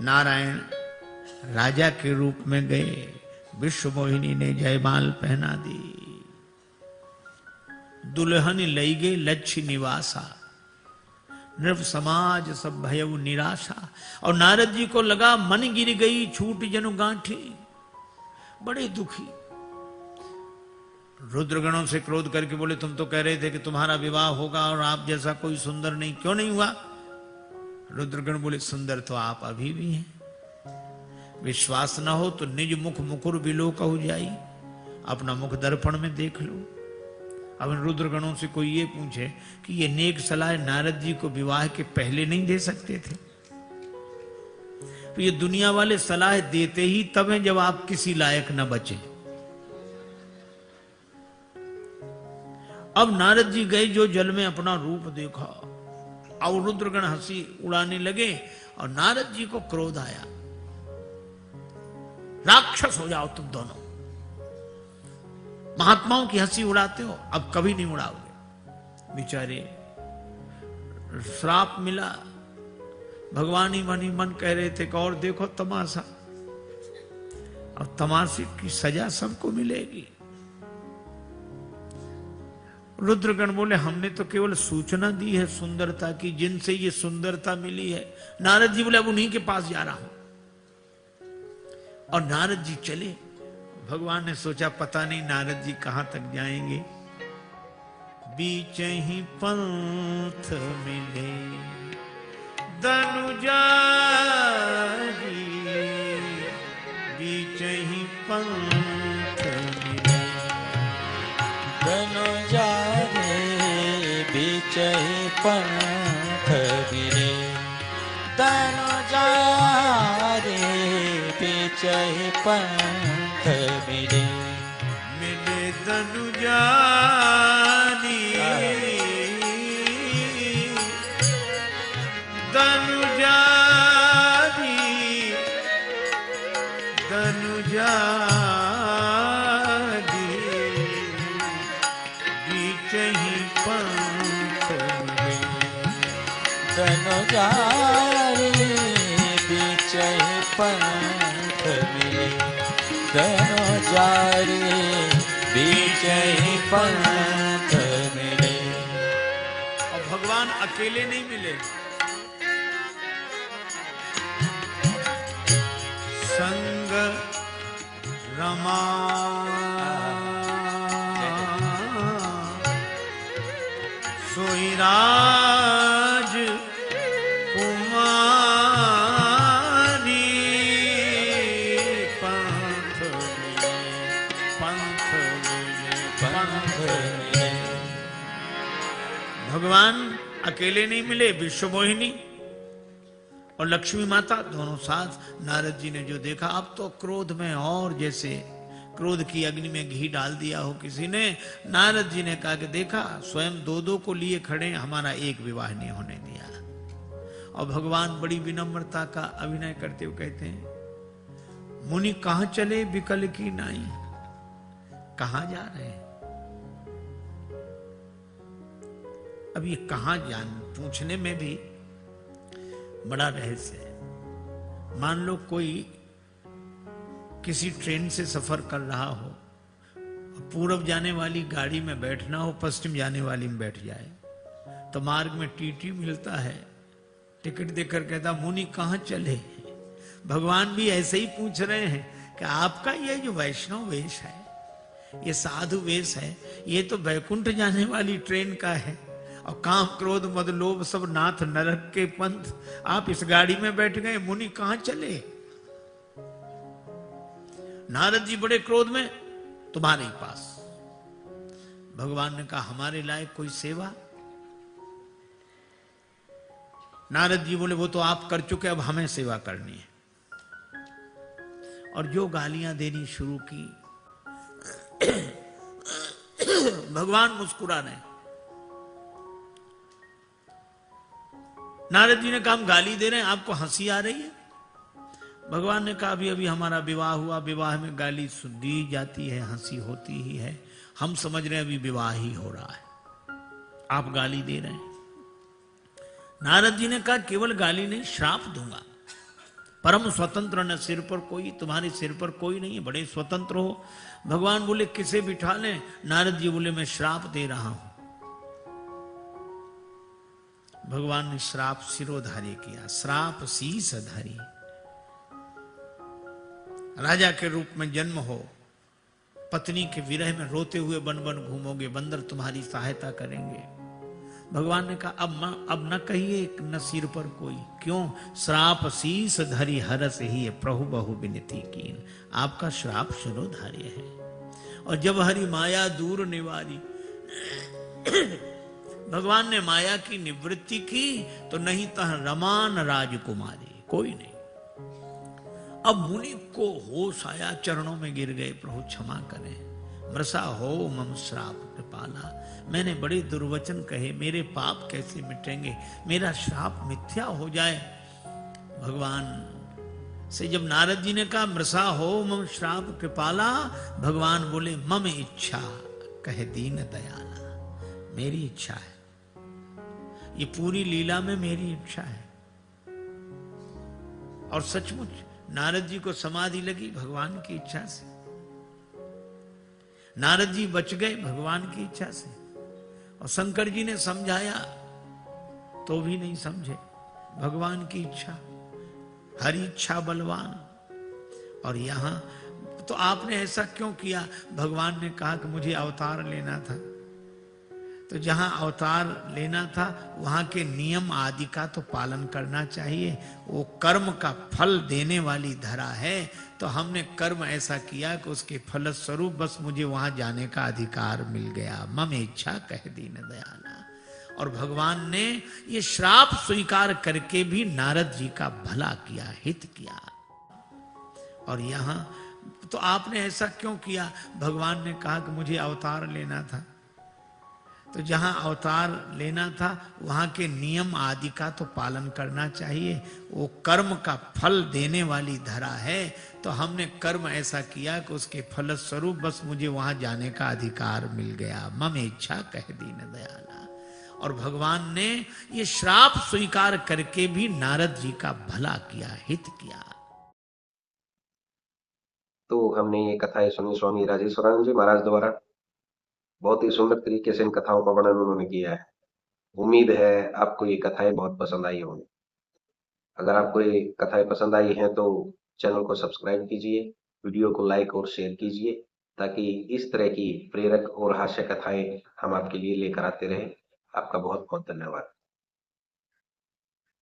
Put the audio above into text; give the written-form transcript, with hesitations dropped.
नारायण राजा के रूप में गए, विश्व मोहिनी ने जयमाल पहना दी, दुल्हन लई गे लक्ष्य निवासा, नृप समाज सब भयउ निराशा। और नारद जी को लगा मन गिर गई छूट जनु गांठी, बड़े दुखी। रुद्रगणों से क्रोध करके बोले तुम तो कह रहे थे कि तुम्हारा विवाह होगा और आप जैसा कोई सुंदर नहीं, क्यों नहीं हुआ? रुद्रगण बोले सुंदर तो आप अभी भी हैं, विश्वास ना हो तो निज मुख मुकुर बिलो कहु जाई, अपना मुख दर्पण में देख लो। अब रुद्रगणों से कोई ये पूछे कि ये नेक सलाह नारद जी को विवाह के पहले नहीं दे सकते थे? तो ये दुनिया वाले सलाह देते ही तब है जब आप किसी लायक न बचे। अब नारद जी गए, जो जल में अपना रूप देखा, और रुद्रगण हंसी उड़ाने लगे और नारद जी को क्रोध आया, राक्षस हो जाओ तुम दोनों, महात्माओं की हंसी उड़ाते हो, अब कभी नहीं उड़ाओगे। बेचारे श्राप मिला, भगवान ही मन कह रहे थे कि और देखो तमाशा, अब तमाशे की सजा सबको मिलेगी। रुद्रगण बोले हमने तो केवल सूचना दी है सुंदरता की, जिनसे ये सुंदरता मिली है। नारद जी बोले अब उन्हीं के पास जा रहा हूं, और नारद जी चले। भगवान ने सोचा पता नहीं नारद जी कहां तक जाएंगे, बीच ही पंथ मिले दनुजा जी, बीच ही पंथ मिले दनुजा रे, बीच ही पंथ मिले दनुजा रे, बीच ही पंथ मिले, मिले दनुजा दनुजा दनुजा बीच ही पंथ मिले, दनुजा रे, बीच ही पंथ मिले, दनुजा रे, बीच ही पंथ मिले। और भगवान अकेले नहीं मिले, संग रमा सोई राज कुमारी, पंथ मिले, पंथ मिले, पंथ मिले। भगवान अकेले नहीं मिले, विश्व मोहिनी और लक्ष्मी माता दोनों साथ। नारद जी ने जो देखा, अब तो क्रोध में और जैसे क्रोध की अग्नि में घी डाल दिया हो किसी ने। नारद जी ने कहा कि देखा स्वयं दो दो को लिए खड़े, हमारा एक विवाह नहीं होने दिया। और भगवान बड़ी विनम्रता का अभिनय करते हुए कहते हैं, मुनि कहां चले विकल की नाई, कहां जा रहे हैं? अब ये कहां जान पूछने में भी बड़ा रहस्य है। मान लो कोई किसी ट्रेन से सफर कर रहा हो, पूरब जाने वाली गाड़ी में बैठना हो, पश्चिम जाने वाली में बैठ जाए, तो मार्ग में टीटी मिलता है, टिकट देकर कहता मुनि कहां चले। भगवान भी ऐसे ही पूछ रहे हैं कि आपका ये जो वैष्णव वेश है, ये साधु वेश है, ये तो वैकुंठ जाने वाली ट्रेन का है, और काम क्रोध मद लोभ सब नाथ नरक के पंथ, आप इस गाड़ी में बैठ गए, मुनि कहां चले। नारद जी बड़े क्रोध में, तुम्हारे ही पास। भगवान ने कहा हमारे लायक कोई सेवा। नारद जी बोले वो तो आप कर चुके, अब हमें सेवा करनी है। और जो गालियां देनी शुरू की, भगवान मुस्कुरा रहे। नारद जी ने कहा हम गाली दे रहे हैं, आपको हंसी आ रही है? भगवान ने कहा अभी अभी हमारा विवाह हुआ, विवाह में गाली दी जाती है, हंसी होती ही है, हम समझ रहे हैं अभी विवाह ही हो रहा है, आप गाली दे रहे हैं। नारद जी ने कहा केवल गाली नहीं, श्राप दूंगा, परम स्वतंत्र न सिर पर कोई, तुम्हारे सिर पर कोई नहीं है, बड़े स्वतंत्र हो। भगवान बोले किसे बिठा लें? नारद जी बोले मैं श्राप दे रहा हूं। भगवान ने श्राप सिरोधार्य किया, श्राप शीसधारी। राजा के रूप में जन्म हो, पत्नी के विरह में रोते हुए बन बन घूमोगे, बंदर तुम्हारी सहायता करेंगे। भगवान ने कहा अब न कहिए न सिर पर कोई। क्यों? श्राप शीस धरी हरस ही प्रभु बहु विनती कीन। आपका श्राप शिरोधार्य है। और जब हरि माया दूर निवारी, भगवान ने माया की निवृत्ति की तो नहीं तह रमान राजकुमारी, कोई नहीं। अब मुनि को होश आया, चरणों में गिर गए, प्रभु क्षमा करें, मृषा हो मम श्राप कृपाला, मैंने बड़े दुर्वचन कहे, मेरे पाप कैसे मिटेंगे, मेरा श्राप मिथ्या हो जाए। भगवान से जब नारद जी ने कहा मृषा हो मम श्राप कृपाला, भगवान बोले मम इच्छा कहे दीन दयाला, मेरी इच्छा है, ये पूरी लीला में मेरी इच्छा है। और सचमुच नारद जी को समाधि लगी भगवान की इच्छा से। नारद जी बच गए भगवान की इच्छा से। और शंकर जी ने समझाया तो भी नहीं समझे, भगवान की इच्छा, हरि इच्छा बलवान। और यहां तो आपने ऐसा क्यों किया? भगवान ने कहा कि मुझे अवतार लेना था, तो जहां अवतार लेना था वहां के नियम आदि का तो पालन करना चाहिए। वो कर्म का फल देने वाली धरा है, तो हमने कर्म ऐसा किया कि उसके फलस्वरूप बस मुझे वहां जाने का अधिकार मिल गया। मम इच्छा कह दीन दयाला। और भगवान ने ये श्राप स्वीकार करके भी नारद जी का भला किया, हित किया। और यहां तो आपने ऐसा क्यों किया? भगवान ने कहा कि मुझे अवतार लेना था, तो जहां अवतार लेना था वहां के नियम आदि का तो पालन करना चाहिए। वो कर्म का फल देने वाली धरा है, तो हमने कर्म ऐसा किया कि उसके फलस्वरूप बस मुझे वहां जाने का अधिकार मिल गया। मम इच्छा कह दीन दयाला। और भगवान ने ये श्राप स्वीकार करके भी नारद जी का भला किया, हित किया। तो हमने ये कथाएं सुनी स्वामी राजेश्वरानंद जी महाराज द्वारा। बहुत ही सुंदर तरीके से इन कथाओं का वर्णन उन्होंने किया है। उम्मीद है आपको ये कथाएं बहुत पसंद आई होंगी। अगर आपको ये कथाएं पसंद आई हैं तो चैनल को सब्सक्राइब कीजिए, वीडियो को लाइक और शेयर कीजिए, ताकि इस तरह की प्रेरक और हास्य कथाएं हम आपके लिए लेकर आते रहें। आपका बहुत बहुत धन्यवाद।